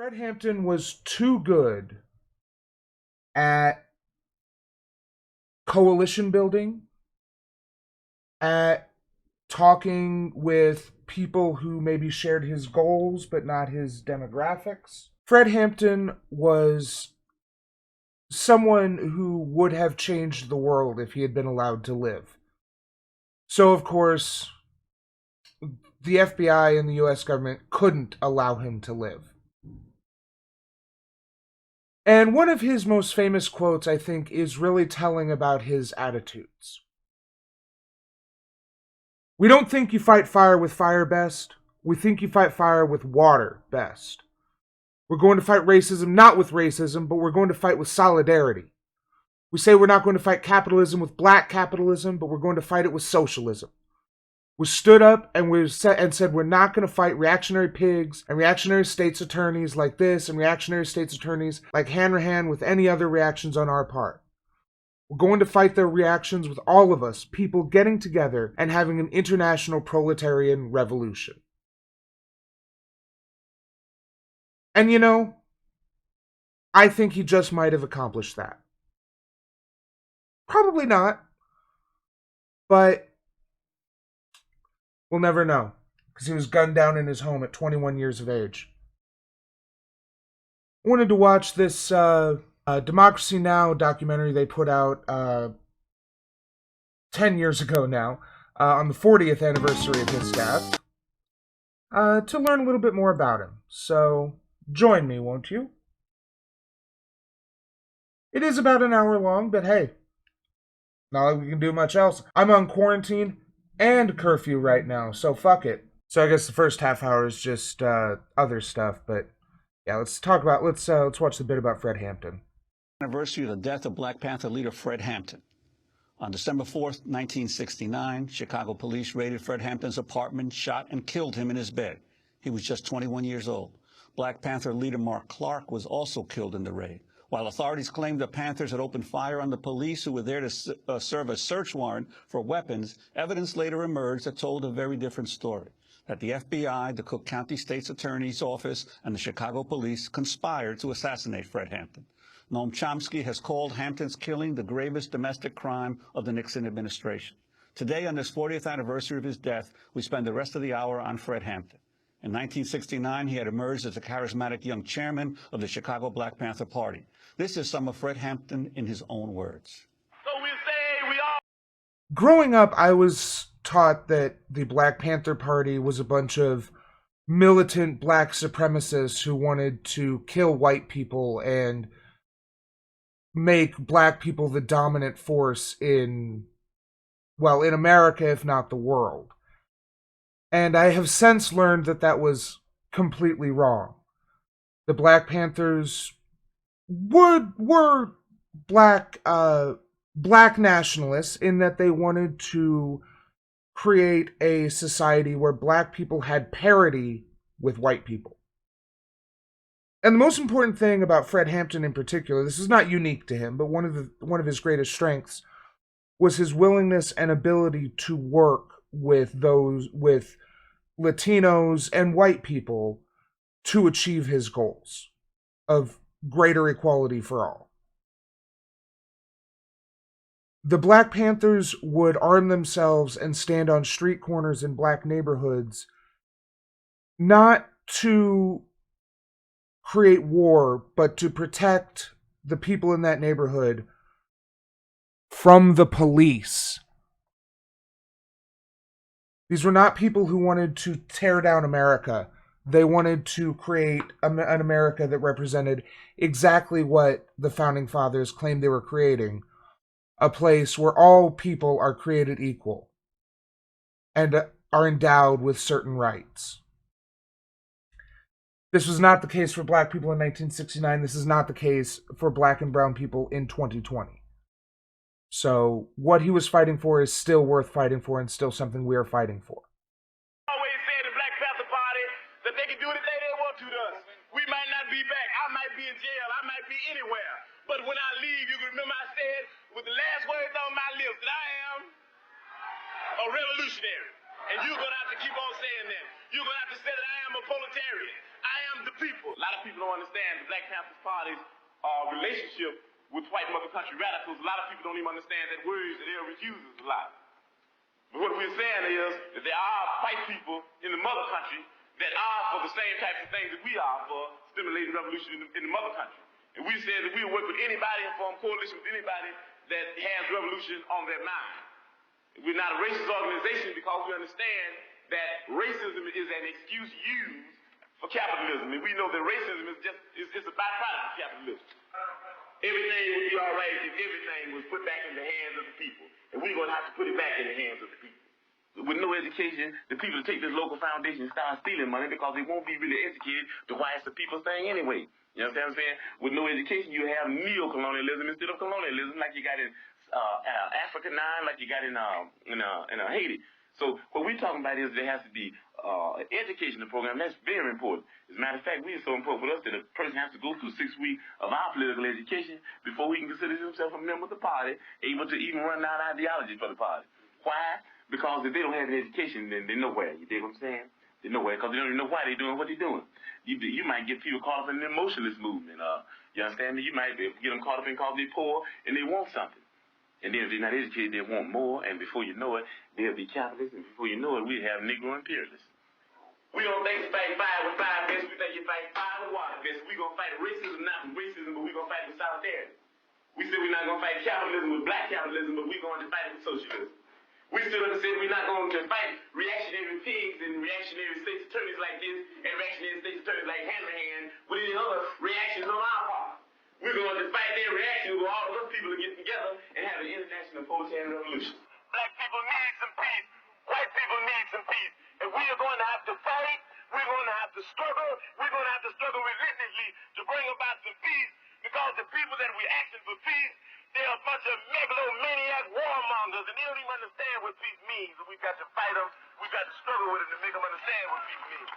Fred Hampton was too good at coalition building, at talking with people who maybe shared his goals but not his demographics. Fred Hampton was someone who would have changed the world if he had been allowed to live. So, of course, the FBI and the US government couldn't allow him to live. And one of his most famous quotes, I think, is really telling about his attitudes. We don't think you fight fire with fire best. We think you fight fire with water best. We're going to fight racism not with racism, but we're going to fight with solidarity. We say we're not going to fight capitalism with black capitalism, but we're going to fight it with socialism. We stood up and said we're not going to fight reactionary pigs and reactionary states attorneys like this and reactionary states attorneys like Hanrahan with any other reactions on our part. We're going to fight their reactions with all of us, people getting together and having an international proletarian revolution. And you know, I think he just might have accomplished that. Probably not, but we'll never know, because he was gunned down in his home at 21 years of age. I wanted to watch this Democracy Now! Documentary they put out 10 years ago now, on the 40th anniversary of his death, to learn a little bit more about him. So, join me, won't you? It is about an hour long, but hey, not like we can do much else. I'm on quarantine and curfew right now, so fuck it. So I guess the first half hour is just other stuff, but yeah, let's watch the bit about Fred Hampton. Anniversary of the death of Black Panther leader Fred Hampton. On December 4th, 1969, Chicago police raided Fred Hampton's apartment, shot and killed him in his bed. He was just 21 years old. Black Panther leader Mark Clark was also killed in the raid. While authorities claimed the Panthers had opened fire on the police who were there to serve a search warrant for weapons, evidence later emerged that told a very different story. That the FBI, the Cook County State's Attorney's Office, and the Chicago police conspired to assassinate Fred Hampton. Noam Chomsky has called Hampton's killing the gravest domestic crime of the Nixon administration. Today, on this 40th anniversary of his death, we spend the rest of the hour on Fred Hampton. In 1969, he had emerged as the charismatic young chairman of the Chicago Black Panther Party. This is some of Fred Hampton in his own words. So we say we all... Growing up, I was taught that the Black Panther Party was a bunch of militant black supremacists who wanted to kill white people and make black people the dominant force in America, if not the world. And I have since learned that that was completely wrong. The Black Panthers were black nationalists in that they wanted to create a society where black people had parity with white people. And the most important thing about Fred Hampton in particular, this is not unique to him, but one of his greatest strengths was his willingness and ability to work with Latinos and white people to achieve his goals of greater equality for all. The Black Panthers would arm themselves and stand on street corners in black neighborhoods, not to create war, but to protect the people in that neighborhood from the police. These were not people who wanted to tear down America. They wanted to create an America that represented exactly what the Founding Fathers claimed they were creating. A place where all people are created equal and are endowed with certain rights. This was not the case for black people in 1969. This is not the case for black and brown people in 2020. So what he was fighting for is still worth fighting for and still something we are fighting for. Always say the Black Panther Party that they can do anything they want to us. We might not be back. I might be in jail. I might be anywhere. But when I leave, you can remember I said with the last words on my lips that I am a revolutionary. And you're going to have to keep on saying that. You're going to have to say that I am a proletarian. I am the people. A lot of people don't understand the Black Panthers Party's relationship with white mother country radicals. A lot of people don't even understand that words that they're refusing a lot. But what we're saying is that there are white people in the mother country that are for the same types of things that we are for stimulating revolution in the mother country. And we said that we will work with anybody and form coalition with anybody that has revolution on their mind. We're not a racist organization because we understand that racism is an excuse used for capitalism. And we know that racism is a byproduct of capitalism. Everything would be all right if everything was put back in the hands of the people. And we're going to have to put it back in the hands of the people. With no education, the people take this local foundation and start stealing money because they won't be really educated to why it's the people's thing anyway. You understand what I'm saying? With no education, you have neo-colonialism instead of colonialism, like you got in Africa now, like you got in Haiti. So what we're talking about is there has to be an educational program. That's very important. As a matter of fact, it's so important for us that a person has to go through 6 weeks of our political education before he can consider himself a member of the party, able to even run down ideology for the party. Why? Because if they don't have an education, then they're nowhere. You dig what I'm saying? They're nowhere because they don't even know why they're doing what they're doing. You might get people caught up in the emotionalist movement. You understand me? You might get them caught up in because they're poor and they want something. And then if they're not educated, they want more. And before you know it, they'll be capitalists. And before you know it, we have Negro imperialists. We don't think you fight fire with fire fists. We think you fight fire with water fists. We're going to fight racism, not with racism, but we're going to fight with solidarity. We said we're not going to fight capitalism with black capitalism, but we're going to fight with socialism. We stood up and said we're not going to fight reactionary pigs and reactionary state's attorneys like this and reactionary state's attorneys like Hanrahan with any other reactions on our part. We're going to fight their reactions where all of us people are getting together and have an international proletarian revolution. Black people need some peace. White people need some peace. And we are going to have to fight. We're going to have to struggle. We're going to have to struggle relentlessly to bring about some peace because the people that we're asking for peace, they're a bunch of megalomaniac warmongers, and they don't even understand what peace means. And we've got to fight them. We've got to struggle with them to make them understand what peace means.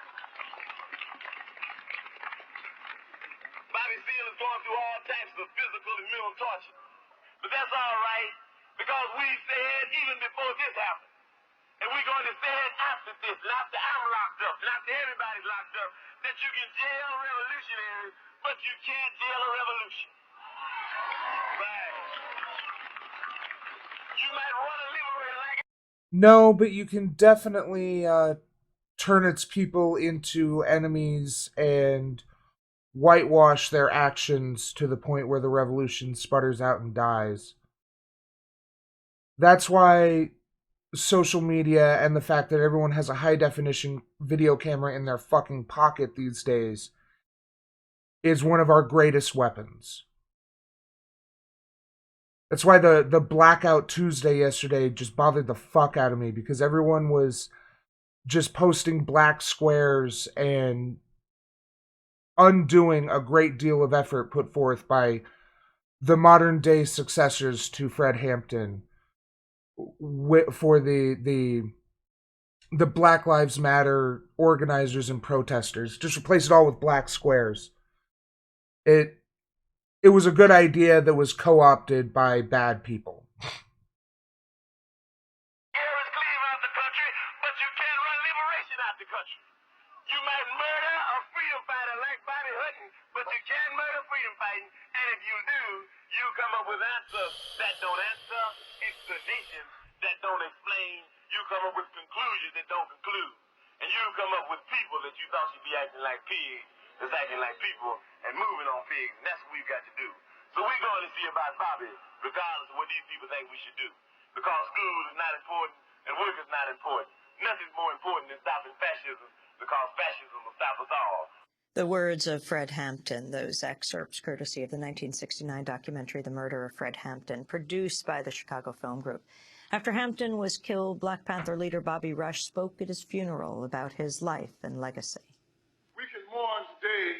Bobby Seale is going through all types of physical and mental torture. But that's all right, because we said even before this happened, and we're going to say it after this, and after I'm locked up, and after everybody's locked up, that you can jail revolutionaries, but you can't jail a revolution. Right. You might want to liberate like it. No, but you can definitely turn its people into enemies and whitewash their actions to the point where the revolution sputters out and dies. That's why social media and the fact that everyone has a high definition video camera in their fucking pocket these days is one of our greatest weapons. That's why the Blackout Tuesday yesterday just bothered the fuck out of me, because everyone was just posting black squares and undoing a great deal of effort put forth by the modern day successors to Fred Hampton for the Black Lives Matter organizers and protesters. Just replace it all with black squares. It was a good idea that was co-opted by bad people. You might murder a freedom fighter like Bobby Hutton, but you can't murder freedom fighting. And if you do, you come up with answers that don't answer, explanations that don't explain. You come up with conclusions that don't conclude. And you come up with people that you thought should be acting like pigs, that's acting like people and moving on pigs. And that's what we've got to do. So we're going to see about Bobby, regardless of what these people think we should do. Because school is not important and work is not important. Nothing's more important than stopping fascism, because fascism will stop us all. The words of Fred Hampton, those excerpts courtesy of the 1969 documentary The Murder of Fred Hampton, produced by the Chicago Film Group. After Hampton was killed, Black Panther leader Bobby Rush spoke at his funeral about his life and legacy. We can mourn today,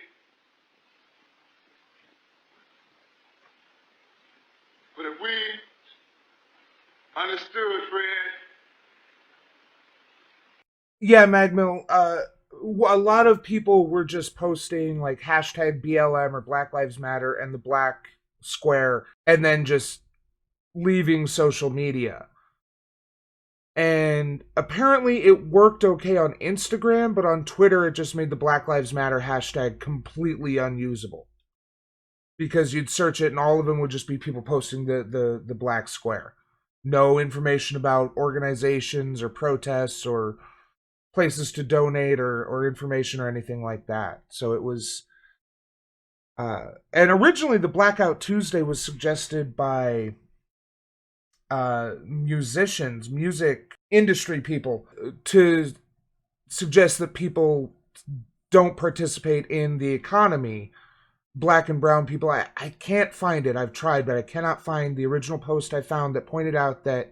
but if we understood Fred. Yeah, Magmill, a lot of people were just posting like hashtag BLM or Black Lives Matter and the black square and then just leaving social media. And apparently it worked okay on Instagram, but on Twitter it just made the Black Lives Matter hashtag completely unusable. Because you'd search it and all of them would just be people posting the black square. No information about organizations or protests or places to donate or information or anything like that. So it was and originally the Blackout Tuesday was suggested by musicians, music industry people, to suggest that people don't participate in the economy. Black and brown people, I can't find it. I've tried, but I cannot find the original post I found that pointed out that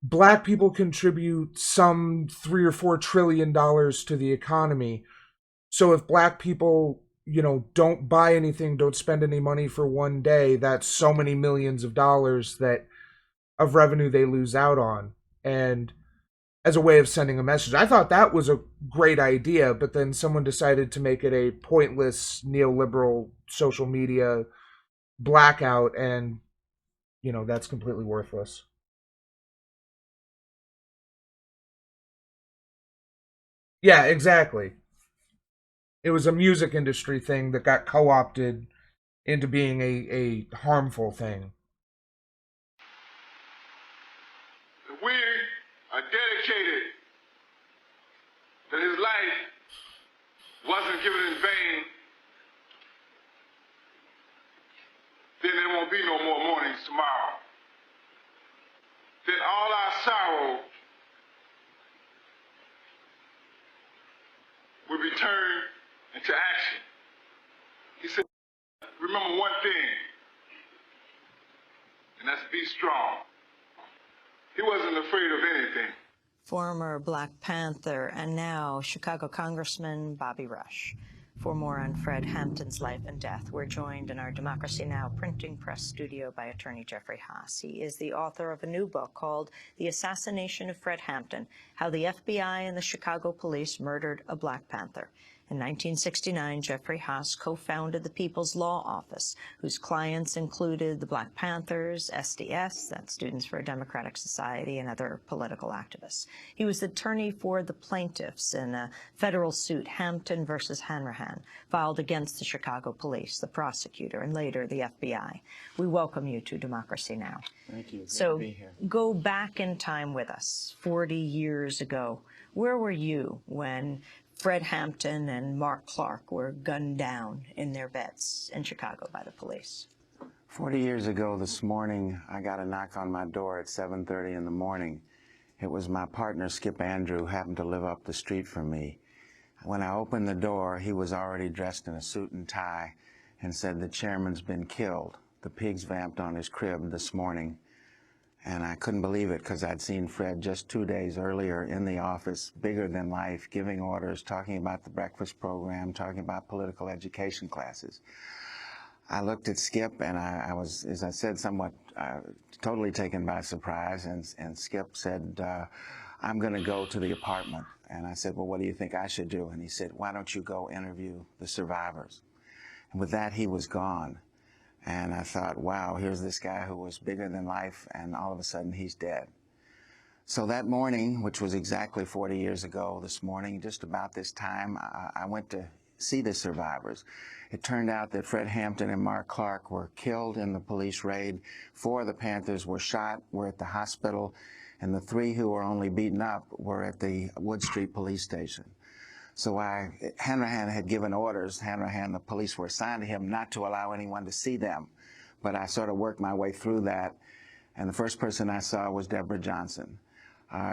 black people contribute some $3 or $4 trillion to the economy. So if black people, don't buy anything, don't spend any money for one day, that's so many millions of dollars that of revenue they lose out on. And as a way of sending a message, I thought that was a great idea, but then someone decided to make it a pointless neoliberal social media blackout, and that's completely worthless. Yeah, exactly. It was a music industry thing that got co-opted into being a harmful thing. We are dedicated that his life wasn't given in vain, then there won't be no more mornings tomorrow. Then all our sorrow will be turned into action. He said, remember one thing, and that's be strong. He wasn't afraid of anything. Former Black Panther and now Chicago Congressman Bobby Rush. For more on Fred Hampton's life and death, we're joined in our Democracy Now! Printing press studio by attorney Jeffrey Haas. He is the author of a new book called The Assassination of Fred Hampton, How the FBI and the Chicago Police Murdered a Black Panther. In 1969, Jeffrey Haas co-founded the People's Law Office, whose clients included the Black Panthers, SDS, that's Students for a Democratic Society, and other political activists. He was attorney for the plaintiffs in a federal suit, Hampton versus Hanrahan, filed against the Chicago police, the prosecutor, and later the FBI. We welcome you to Democracy Now! Thank you. Great So to be here. go back in time with us, 40 years ago. Where were you when Fred Hampton and Mark Clark were gunned down in their beds in Chicago by the police? 40 years ago this morning, I got a knock on my door at 7:30 in the morning. It was my partner, Skip Andrew, who happened to live up the street from me. When I opened the door, he was already dressed in a suit and tie and said, "The chairman's been killed. The pigs vamped on his crib this morning." And I couldn't believe it because I'd seen Fred just 2 days earlier in the office, bigger than life, giving orders, talking about the breakfast program, talking about political education classes. I looked at Skip and I was, as I said, somewhat totally taken by surprise. And Skip said, "I'm going to go to the apartment." And I said, "Well, what do you think I should do?" And he said, "Why don't you go interview the survivors?" And with that, he was gone. And I thought, wow, here's this guy who was bigger than life, and all of a sudden he's dead. So that morning, which was exactly 40 years ago this morning, just about this time, I went to see the survivors. It turned out that Fred Hampton and Mark Clark were killed in the police raid. 4 of the Panthers were shot, were at the hospital, and the 3 who were only beaten up were at the Wood Street police station. So Hanrahan had given orders, Hanrahan, the police were assigned to him not to allow anyone to see them. But I sort of worked my way through that, and the first person I saw was Deborah Johnson.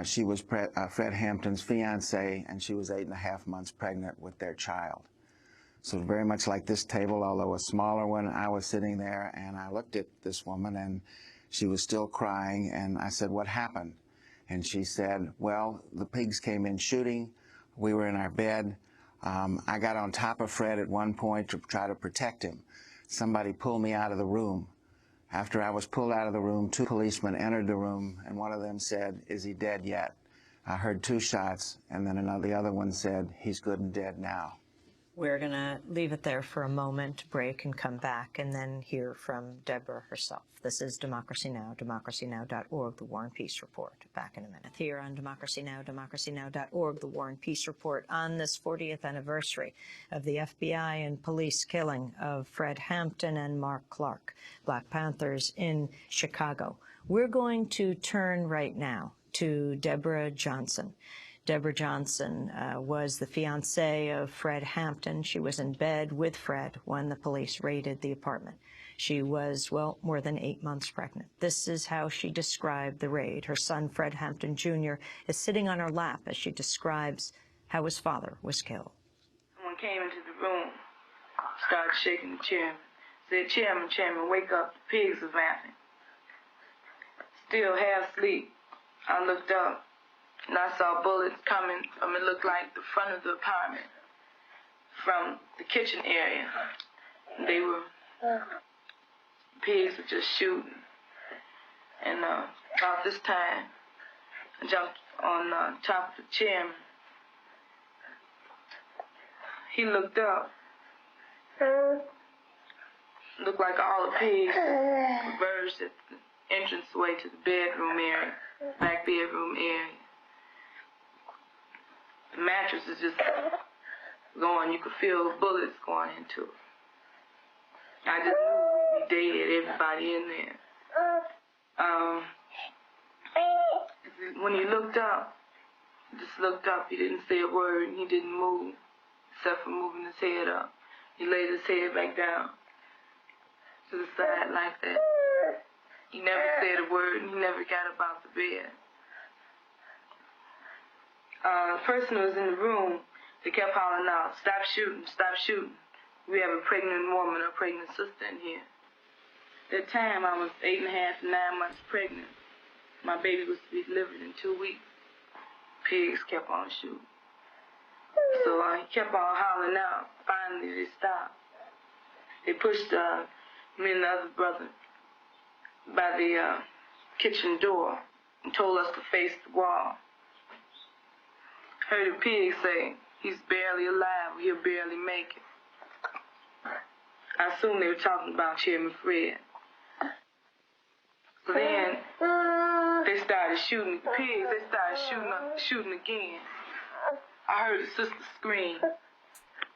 She was Fred Hampton's fiancée, and she was 8.5 months pregnant with their child. So very much like this table, although a smaller one, I was sitting there, and I looked at this woman, and she was still crying, and I said, "What happened?" And she said, "Well, the pigs came in shooting. We were in our bed. I got on top of Fred at one point to try to protect him. Somebody pulled me out of the room. After I was pulled out of the room, 2 policemen entered the room, and one of them said, 'Is he dead yet?' I heard 2 shots, and then the other one said, 'He's good and dead now.'" We're going to leave it there for a moment, break, and come back, and then hear from Deborah herself. This is Democracy Now!, democracynow.org, The War and Peace Report. Back in a minute. Here on Democracy Now!, democracynow.org, The War and Peace Report, on this 40th anniversary of the FBI and police killing of Fred Hampton and Mark Clark, Black Panthers in Chicago. We're going to turn right now to Deborah Johnson. Deborah Johnson was the fiancée of Fred Hampton. She was in bed with Fred when the police raided the apartment. She was, well, more than 8 months pregnant. This is how she described the raid. Her son, Fred Hampton Jr., is sitting on her lap as she describes how his father was killed. Someone came into the room, started shaking the chairman, said, Chairman, wake up, the pigs are vamping. Still half asleep, I looked up, and I saw bullets coming from, it looked like the front of the apartment, from the kitchen area. They were, pigs were just shooting. And about this time, I jumped on top of the chairman. He looked up. Looked like all the pigs converged at the entranceway to the bedroom area, back bedroom area. The mattress is just going. You could feel bullets going into it. I just knew we'd be dead, everybody in there. When he looked up, he just looked up. He didn't say a word, and he didn't move, except for moving his head up. He laid his head back down to the side like that. He never said a word, and he never got up out the bed. The person who was in the room, they kept hollering out, stop shooting, stop shooting. We have a pregnant woman, a pregnant sister in here. At that time, I was 8.5 to 9 months pregnant. My baby was to be delivered in 2 weeks. Pigs kept on shooting. So he kept on hollering out. Finally, they stopped. They pushed me and the other brother by the kitchen door and told us to face the wall. Heard the pig say, he's barely alive, he'll barely make it. I assumed they were talking about Chairman Fred. So then, they started shooting the pigs, they started shooting again. I heard the sister scream.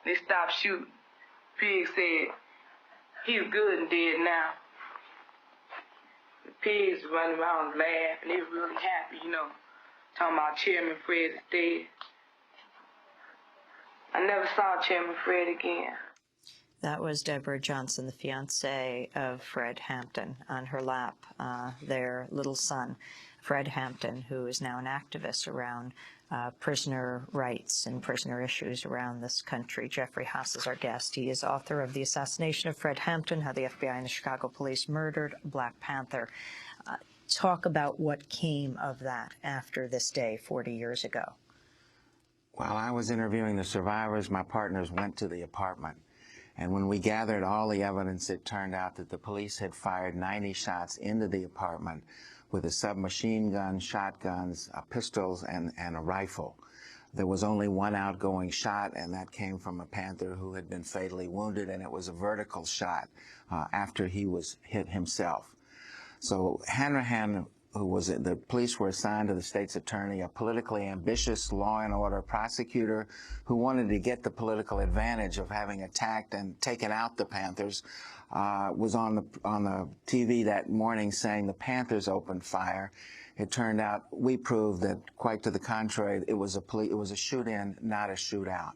They stopped shooting. Pig said, he's good and dead now. The pigs were running around laughing, they were really happy, you know. Talking about Chairman Fred is dead. I never saw Chairman Fred again. That was Deborah Johnson, the fiancée of Fred Hampton, on her lap, their little son, Fred Hampton, who is now an activist around prisoner rights and prisoner issues around this country. Jeffrey Haas is our guest. He is author of The Assassination of Fred Hampton, How the FBI and the Chicago Police Murdered Black Panther. Talk about what came of that after this day 40 years ago. While I was interviewing the survivors, my partners went to the apartment. And when we gathered all the evidence, it turned out that the police had fired 90 shots into the apartment with a submachine gun, shotguns, pistols, and a rifle. There was only one outgoing shot, and that came from a Panther who had been fatally wounded, and it was a vertical shot after he was hit himself. So Hanrahan, who was the police were assigned to the state's attorney, a politically ambitious law and order prosecutor who wanted to get the political advantage of having attacked and taken out the Panthers, was on the TV that morning saying the Panthers opened fire. It turned out we proved that, quite to the contrary, it was a shoot-in, not a shootout.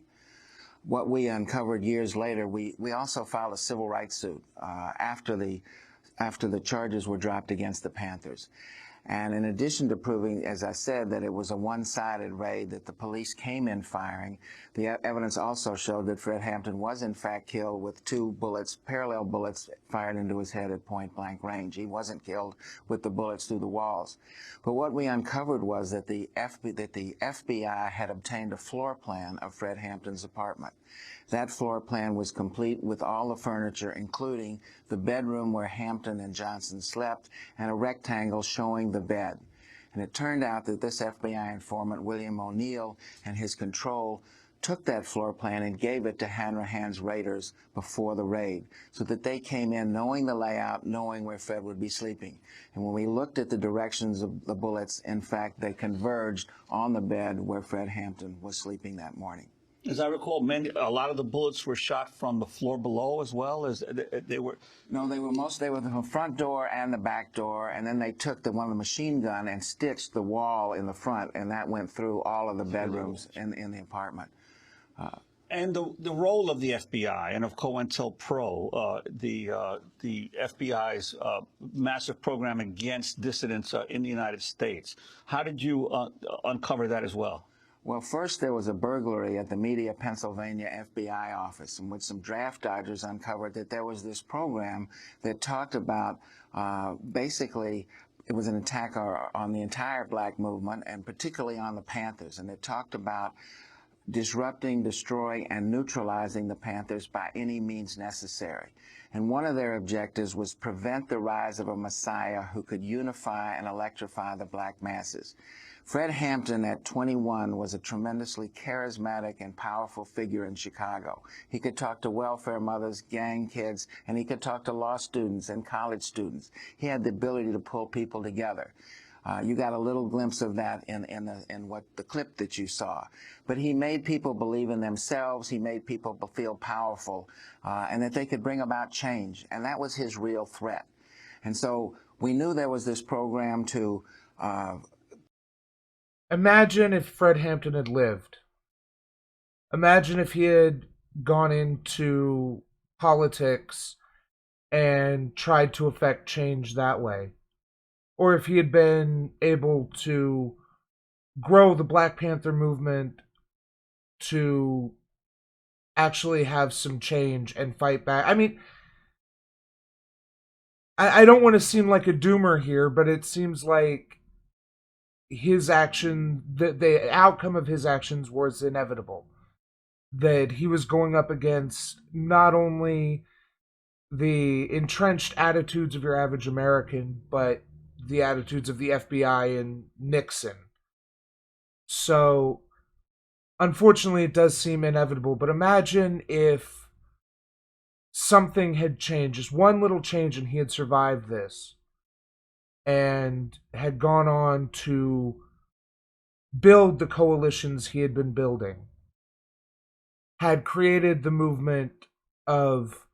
What we uncovered years later, we also filed a civil rights suit after the charges were dropped against the Panthers. And in addition to proving, as I said, that it was a one-sided raid, that the police came in firing, the evidence also showed that Fred Hampton was in fact killed with 2 bullets, parallel bullets, fired into his head at point-blank range. He wasn't killed with the bullets through the walls. But what we uncovered was that the FBI had obtained a floor plan of Fred Hampton's apartment. That floor plan was complete with all the furniture, including the bedroom where Hampton and Johnson slept, and a rectangle showing the bed. And it turned out that this FBI informant, William O'Neill, and his control took that floor plan and gave it to Hanrahan's raiders before the raid, so that they came in knowing the layout, knowing where Fred would be sleeping. And when we looked at the directions of the bullets, in fact, they converged on the bed where Fred Hampton was sleeping that morning. As I recall, a lot of the bullets were shot from the floor below as well as they were. No, they were from the front door and the back door, and then they took one of the machine gun and stitched the wall in the front, and that went through all of the bedrooms in the apartment. And the role of the FBI and of COINTELPRO, the FBI's massive program against dissidents in the United States. How did you uncover that as well? Well, first there was a burglary at the Media, Pennsylvania FBI office, in which some draft dodgers uncovered that there was this program that talked about basically it was an attack on the entire black movement, and particularly on the Panthers, and it talked about disrupting, destroying, and neutralizing the Panthers by any means necessary. And one of their objectives was prevent the rise of a messiah who could unify and electrify the black masses. Fred Hampton, at 21, was a tremendously charismatic and powerful figure in Chicago. He could talk to welfare mothers, gang kids, and he could talk to law students and college students. He had the ability to pull people together. You got a little glimpse of that in the clip that you saw. But he made people believe in themselves. He made people feel powerful, and that they could bring about change. And that was his real threat. And so we knew there was this program to imagine if Fred Hampton had lived. Imagine if he had gone into politics and tried to affect change that way. Or if he had been able to grow the Black Panther movement to actually have some change and fight back. I mean, I don't want to seem like a doomer here, but it seems like his action, the outcome of his actions was inevitable. That he was going up against not only the entrenched attitudes of your average American, but the attitudes of the FBI and Nixon. So, unfortunately, it does seem inevitable, but imagine if something had changed, just one little change, and he had survived this and had gone on to build the coalitions he had been building, had created the movement of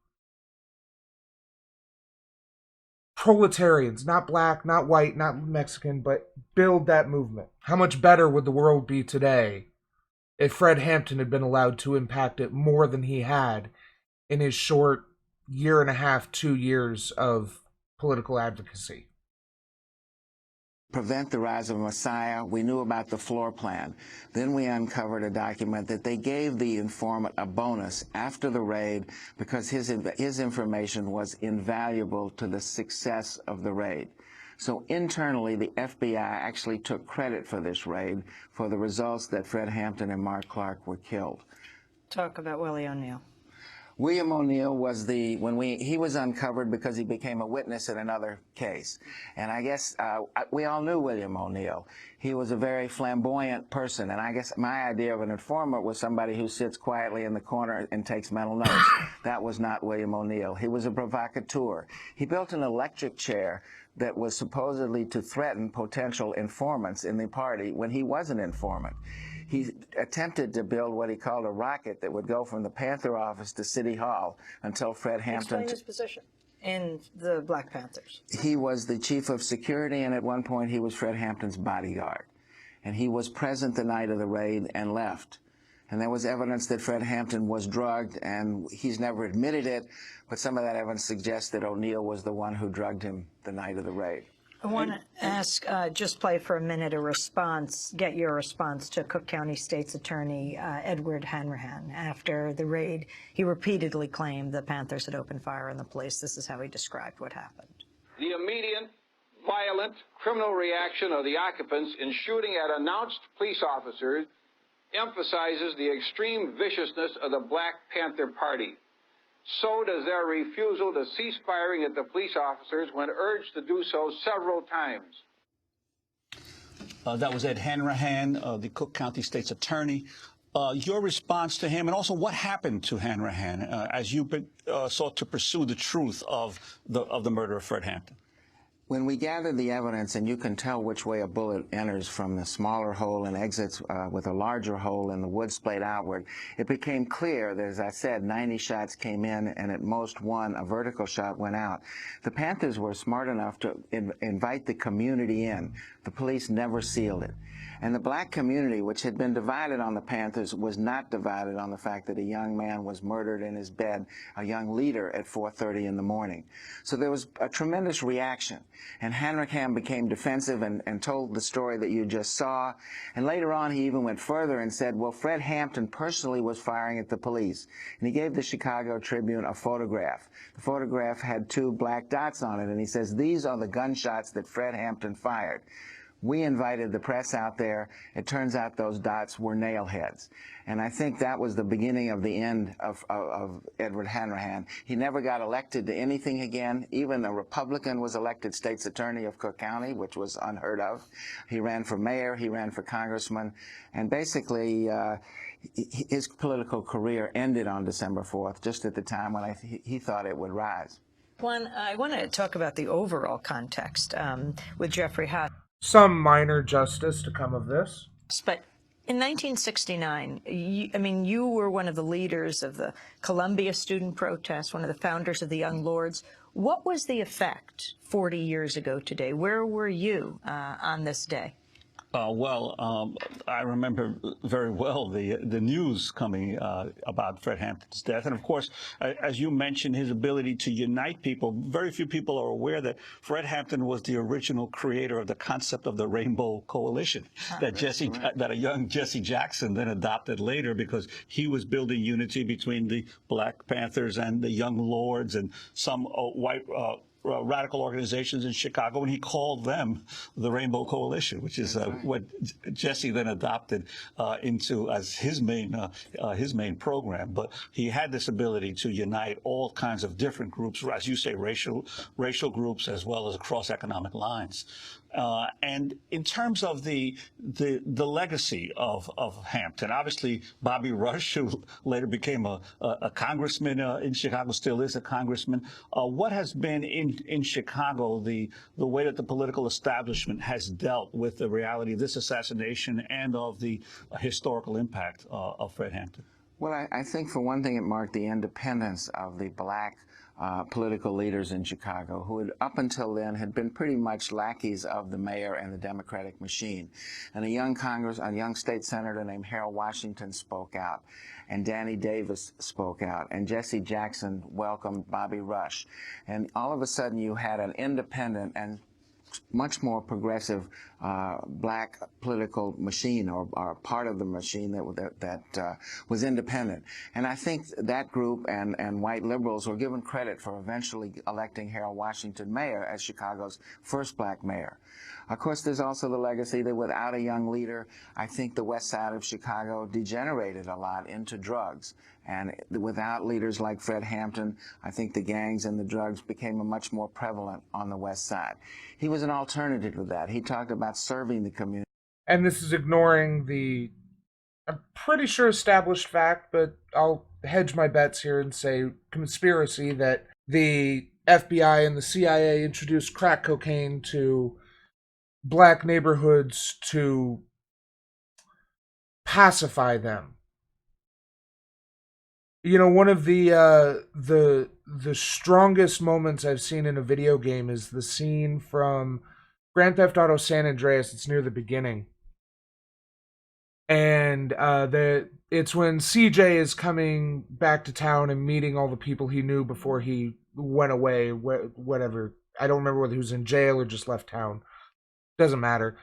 proletarians, not black, not white, not Mexican, but build that movement. How much better would the world be today if Fred Hampton had been allowed to impact it more than he had in his short 1.5, 2 years of political advocacy? Prevent the rise of a messiah. We knew about the floor plan. Then we uncovered a document that they gave the informant a bonus after the raid because his information was invaluable to the success of the raid. So internally, the FBI actually took credit for this raid for the results that Fred Hampton and Mark Clark were killed. Talk about Willie O'Neill. William O'Neill was he was uncovered because he became a witness in another case. And I guess we all knew William O'Neill. He was a very flamboyant person, and I guess my idea of an informant was somebody who sits quietly in the corner and takes mental notes. That was not William O'Neill. He was a provocateur. He built an electric chair that was supposedly to threaten potential informants in the party when he was an informant. He attempted to build what he called a rocket that would go from the Panther office to City Hall until Fred Hampton... Explain his position in the Black Panthers. He was the chief of security, and at one point he was Fred Hampton's bodyguard. And he was present the night of the raid and left. And there was evidence that Fred Hampton was drugged, and he's never admitted it, but some of that evidence suggests that O'Neill was the one who drugged him the night of the raid. I want to ask, just play for a minute get your response to Cook County State's Attorney Edward Hanrahan. After the raid, he repeatedly claimed the Panthers had opened fire on the police. This is how he described what happened. The immediate, violent, criminal reaction of the occupants in shooting at announced police officers emphasizes the extreme viciousness of the Black Panther Party. So does their refusal to cease firing at the police officers when urged to do so several times. That was Ed Hanrahan, the Cook County State's Attorney. Your response to him, and also what happened to Hanrahan as you sought to pursue the truth of the murder of Fred Hampton. When we gathered the evidence, and you can tell which way a bullet enters from the smaller hole and exits with a larger hole and the wood splayed outward, it became clear that, as I said, 90 shots came in and at most one, a vertical shot, went out. The Panthers were smart enough to invite the community in. The police never sealed it. And the black community, which had been divided on the Panthers, was not divided on the fact that a young man was murdered in his bed, a young leader, at 4:30 in the morning. So there was a tremendous reaction. And Hanrahan became defensive and told the story that you just saw. And later on, he even went further and said, well, Fred Hampton personally was firing at the police. And he gave the Chicago Tribune a photograph. The photograph had 2 black dots on it, and he says, these are the gunshots that Fred Hampton fired. We invited the press out there. It turns out those dots were nail heads. And I think that was the beginning of the end of Edward Hanrahan. He never got elected to anything again. Even a Republican was elected state's attorney of Cook County, which was unheard of. He ran for mayor. He ran for congressman. And basically, his political career ended on December 4th, just at the time when he thought it would rise. I want to talk about the overall context with Jeffrey Haas. Some minor justice to come of this. But in 1969, you were one of the leaders of the Columbia student protest, one of the founders of the Young Lords. What was the effect 40 years ago today? Where were you on this day? I remember very well the news coming about Fred Hampton's death. And of course, as you mentioned, his ability to unite people. Very few people are aware that Fred Hampton was the original creator of the concept of the Rainbow Coalition that a young Jesse Jackson then adopted later, because he was building unity between the Black Panthers and the Young Lords and some white radical organizations in Chicago, and he called them the Rainbow Coalition, which is what Jesse then adopted into as his main program. But he had this ability to unite all kinds of different groups, as you say, racial groups, as well as across economic lines. And in terms of the legacy of Hampton, obviously Bobby Rush, who later became a congressman in Chicago, still is a congressman. What has been in Chicago the way that the political establishment has dealt with the reality of this assassination and of the historical impact of Fred Hampton? Well, I think for one thing, it marked the independence of the black political leaders in Chicago, who had up until then had been pretty much lackeys of the mayor and the Democratic machine. And a young state senator named Harold Washington spoke out, and Danny Davis spoke out, and Jesse Jackson welcomed Bobby Rush. And all of a sudden you had an independent and much more progressive black political machine, or part of the machine that was independent. And I think that group and white liberals were given credit for eventually electing Harold Washington mayor as Chicago's first black mayor. Of course, there's also the legacy that without a young leader, I think the west side of Chicago degenerated a lot into drugs. And without leaders like Fred Hampton, I think the gangs and the drugs became much more prevalent on the west side. He was an alternative to that. He talked about serving the community. And this is ignoring the, I'm pretty sure, established fact, but I'll hedge my bets here and say conspiracy, that the FBI and the CIA introduced crack cocaine to black neighborhoods to pacify them. You know, one of the strongest moments I've seen in a video game is the scene from Grand Theft Auto San Andreas. It's near the beginning, and it's when CJ is coming back to town and meeting all the people he knew before he went away. Whatever, I don't remember whether he was in jail or just left town. Doesn't matter.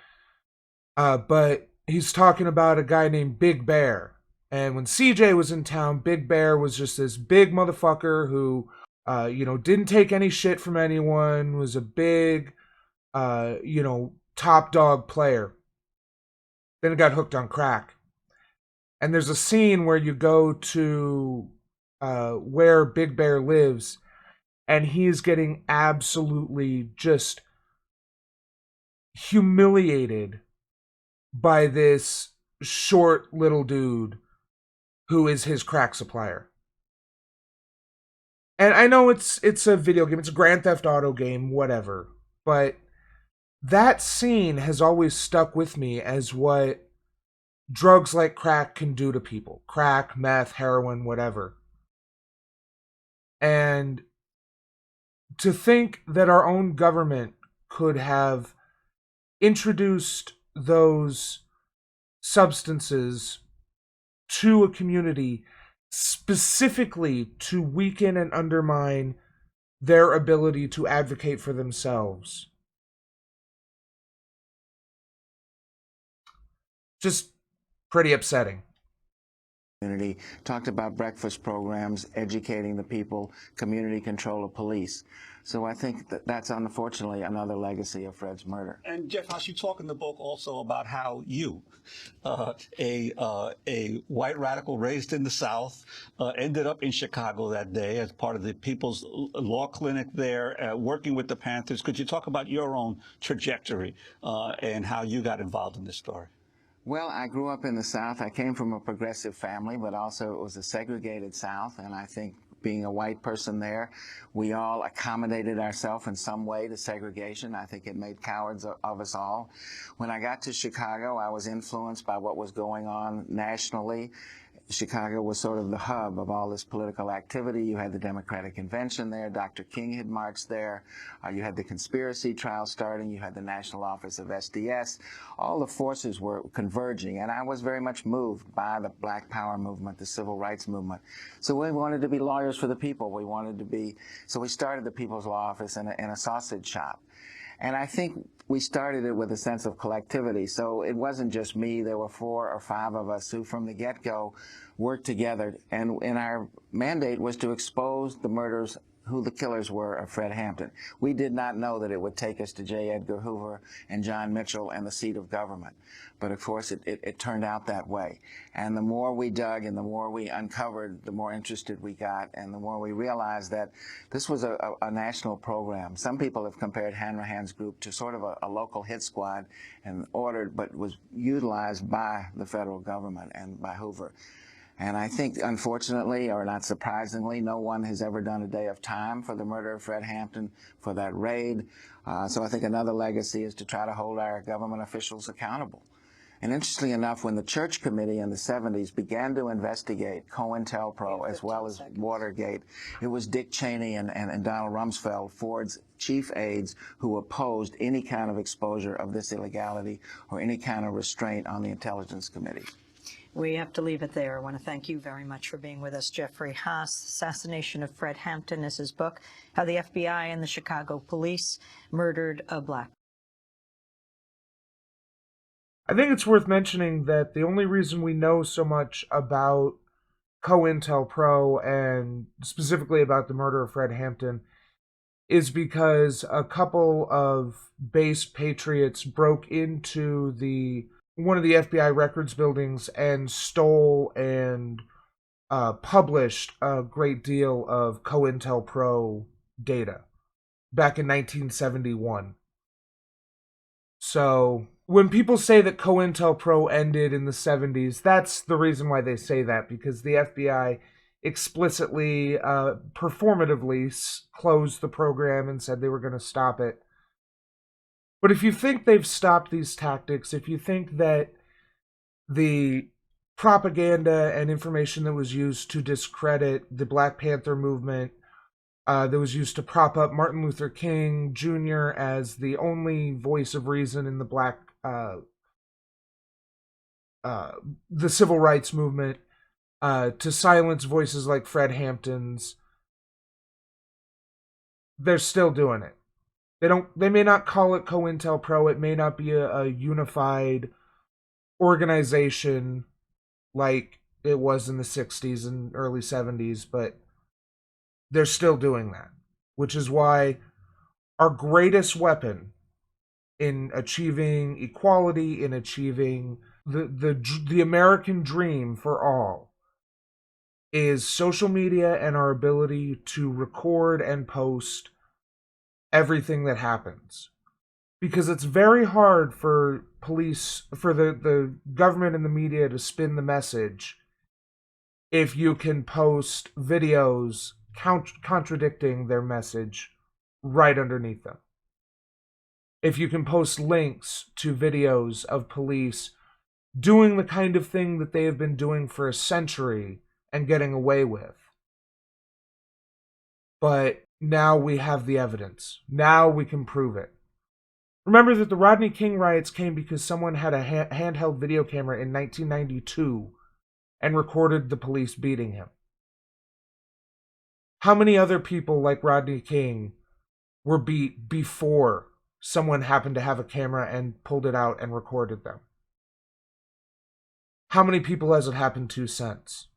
But he's talking about a guy named Big Bear. And when CJ was in town, Big Bear was just this big motherfucker who, didn't take any shit from anyone, was a big, top dog player. Then he got hooked on crack. And there's a scene where you go to where Big Bear lives, and he is getting absolutely just humiliated by this short little dude who is his crack supplier. And I know it's a video game, it's a Grand Theft Auto game, whatever, but that scene has always stuck with me as what drugs like crack can do to people. Crack, meth, heroin, whatever. And to think that our own government could have introduced those substances to a community specifically to weaken and undermine their ability to advocate for themselves. Just pretty upsetting. Community talked about breakfast programs, educating the people, community control of police. So I think that's unfortunately another legacy of Fred's murder. And Jeff House, you talk in the book also about how you, a white radical raised in the South, ended up in Chicago that day as part of the People's Law Clinic there, working with the Panthers. Could you talk about your own trajectory and how you got involved in this story? Well, I grew up in the South. I came from a progressive family, but also it was a segregated South, and I think being a white person there, we all accommodated ourselves in some way to segregation. I think it made cowards of us all. When I got to Chicago, I was influenced by what was going on nationally. Chicago was sort of the hub of all this political activity. You had the Democratic Convention there. Dr. King had marched there. You had the conspiracy trial starting. You had the National Office of SDS. All the forces were converging, and I was very much moved by the Black Power movement, the Civil Rights movement. So we wanted to be lawyers for the people. So we started the People's Law Office in a sausage shop. And I think we started it with a sense of collectivity. So it wasn't just me. There were 4 or 5 of us who from the get-go worked together. And our mandate was to expose the murders, who the killers were of Fred Hampton. We did not know that it would take us to J. Edgar Hoover and John Mitchell and the seat of government. But of course, it turned out that way. And the more we dug and the more we uncovered, the more interested we got, and the more we realized that this was a national program. Some people have compared Hanrahan's group to sort of a local hit squad, and but was utilized by the federal government and by Hoover. And I think, unfortunately, or not surprisingly, no one has ever done a day of time for the murder of Fred Hampton, for that raid. So I think another legacy is to try to hold our government officials accountable. And interestingly enough, when the Church Committee in the 70s began to investigate COINTELPRO as well as Watergate, it was Dick Cheney and Donald Rumsfeld, Ford's chief aides, who opposed any kind of exposure of this illegality or any kind of restraint on the Intelligence Committee. We have to leave it there. I want to thank you very much for being with us, Jeffrey Haas. Assassination of Fred Hampton is his book, How the FBI and the Chicago Police Murdered a Black. I think it's worth mentioning that the only reason we know so much about COINTELPRO and specifically about the murder of Fred Hampton is because a couple of base patriots broke into one of the FBI records buildings and stole and published a great deal of COINTELPRO data back in 1971. So when people say that COINTELPRO ended in the 70s, that's the reason why they say that, because the FBI explicitly, performatively closed the program and said they were going to stop it. But if you think they've stopped these tactics, if you think that the propaganda and information that was used to discredit the Black Panther movement, that was used to prop up Martin Luther King Jr. as the only voice of reason in the the civil rights movement, to silence voices like Fred Hampton's, they're still doing it. They may not call it COINTELPRO, it may not be a unified organization like it was in the 60s and early 70s, but they're still doing that, which is why our greatest weapon in achieving equality, in achieving the American dream for all, is social media and our ability to record and post everything that happens. Because it's very hard for police, for the government and the media to spin the message if you can post videos contradicting their message right underneath them. If you can post links to videos of police doing the kind of thing that they have been doing for a century and getting away with. But now we have the evidence. Now we can prove it. Remember that the Rodney King riots came because someone had a handheld video camera in 1992 and recorded the police beating him. How many other people like Rodney King were beat before someone happened to have a camera and pulled it out and recorded them? How many people has it happened to since?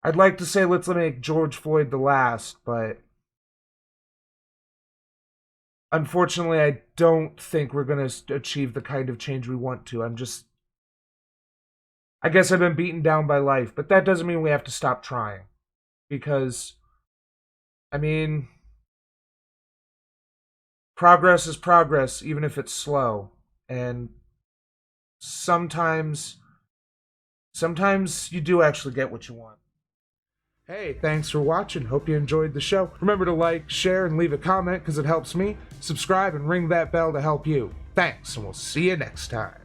I'd like to say let's make George Floyd the last, but unfortunately I don't think we're going to achieve the kind of change we want to. I guess I've been beaten down by life, but that doesn't mean we have to stop trying. Because, progress is progress, even if it's slow. And sometimes you do actually get what you want. Hey, thanks for watching. Hope you enjoyed the show. Remember to like, share, and leave a comment because it helps me. Subscribe and ring that bell to help you. Thanks, and we'll see you next time.